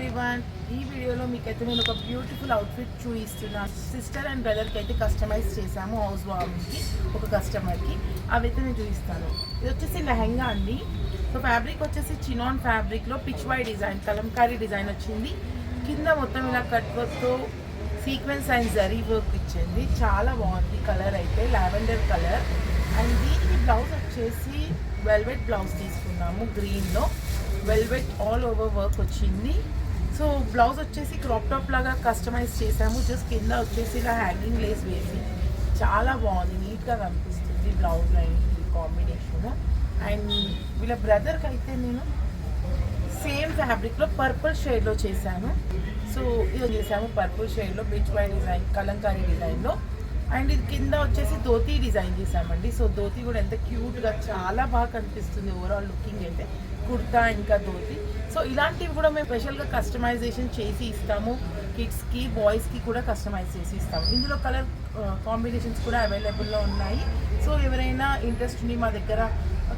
Everyone, ఈ వీడియోలో మీకైతే నేను ఒక బ్యూటిఫుల్ అవుట్ఫిట్ చూపిస్తున్నా. సిస్టర్ అండ్ బ్రదర్కి అయితే కస్టమైజ్ చేశాము హౌస్ వార్మింగ్కి ఒక కస్టమర్కి. అవైతే నేను చూపిస్తాను. ఇది వచ్చేసి లెహంగా అండి. సో ఫ్యాబ్రిక్ వచ్చేసి చినాన్ ఫ్యాబ్రిక్లో పిచ్వాయ్ డిజైన్, కలంకారీ డిజైన్ వచ్చింది. కింద మొత్తం ఇలా కట్ వర్క్తో సీక్వెన్స్ అండ్ జరీ వర్క్ ఇచ్చింది. చాలా బాగుంది. కలర్ అయితే లావెండర్ కలర్. అండ్ దీనికి బ్లౌజ్ వచ్చేసి వెల్వెట్ బ్లౌజ్ తీసుకున్నాము. గ్రీన్లో వెల్వెట్ ఆల్ ఓవర్ వర్క్ వచ్చింది. సో బ్లౌజ్ వచ్చేసి క్రాప్ టాప్ లాగా కస్టమైజ్ చేసాము. జస్ట్ కింద వచ్చేసి ఇలా హ్యాంగింగ్ లేస్ వేసి చాలా బాగుంది, నీట్గా కనిపిస్తుంది బ్లౌజ్ లైన్ కాంబినేషన్. అండ్ వీళ్ళ బ్రదర్కి అయితే నేను సేమ్ ఫ్యాబ్రిక్లో పర్పుల్ షేడ్లో చేశాను. సో ఇది చేసాము పర్పుల్ షేడ్లో బిచ్ వై డిజైన్, కలంకారీ డిజైన్లో. అండ్ ఇది కింద వచ్చేసి ధోతీ డిజైన్ చేసామండి. సో ధోతీ కూడా ఎంత క్యూట్గా చాలా బాగా కనిపిస్తుంది. ఓవరాల్ లుకింగ్ అయితే కుర్తా ఇంకా ధోతీ. సో ఇలాంటివి కూడా మేము స్పెషల్గా కస్టమైజేషన్ చేసి ఇస్తాము. కిడ్స్కి బాయ్స్కి కూడా కస్టమైజ్ చేసి ఇస్తాము. ఇందులో కలర్ కాంబినేషన్స్ కూడా అవైలబుల్లో ఉన్నాయి. సో ఎవరైనా ఇంట్రెస్ట్ ఉండి మా దగ్గర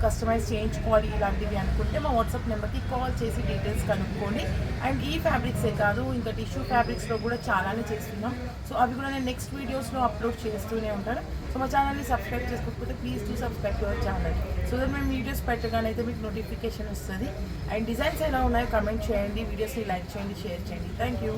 కస్టమైజ్ చేయించుకోవాలి ఇలాంటివి అనుకుంటే మా వాట్సాప్ నెంబర్కి కాల్ చేసి డీటెయిల్స్ కనుక్కోండి. అండ్ ఈ ఫ్యాబ్రిక్సే కాదు, ఇంకా టిష్యూ ఫ్యాబ్రిక్స్లో కూడా చాలానే చేస్తున్నాం. సో అవి కూడా నేను నెక్స్ట్ వీడియోస్లో అప్లోడ్ చేస్తూనే ఉంటాను. సో మా ఛానల్ని సబ్స్క్రైబ్ చేసుకోకపోతే please do subscribe to our channel. So that మేము వీడియోస్ పెట్టగానే అయితే మీకు నోటిఫికేషన్ వస్తుంది. అండ్ డిజైన్స్ ఎలా ఉన్నాయో కమెంట్ చేయండి, వీడియోస్ని లైక్ చేయండి, షేర్ చేయండి. Thank you.